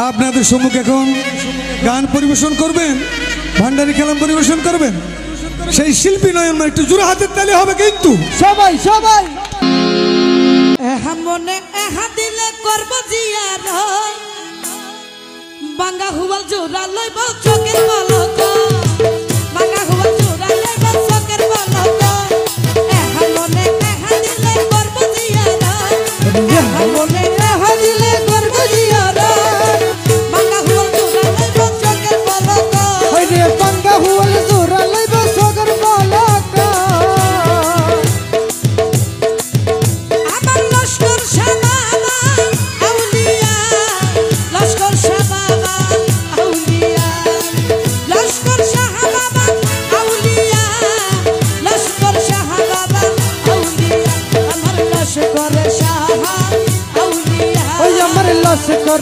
আপনাদের সম্মুখে এখন গান পরিবেশন করবেন, ভান্ডারি কালাম পরিবেশন করবেন সেই শিল্পী নয়ন। একটু জোরে হাতের তালি হবে কিন্তু সবাই সবাই। মনে দিলে করব জিয়ার বাঙ্গা হুয়াল জোড়া লইব চোখের পলক, বাঙ্গা হুয়াল জোড়া লইব চোখের পলক। মনে দিলে করব জিয়ার, মনে দিলে করব জিয়ার বাঙ্গা হুয়াল জোড়া লইব চোখের পলক। বাঙ্গা হুয়াল জোড়া লইব চোখের পলক। আমার লস্কর শাবাবা আউলিয়া, লস্কর শাবাবা আউলিয়া, লস্কর শাবাবা আউলিয়া, লস্কর শাবাবা আউলিয়া। আমার লস্কর শাহ আউলিয়া, ওই আমার লস্কর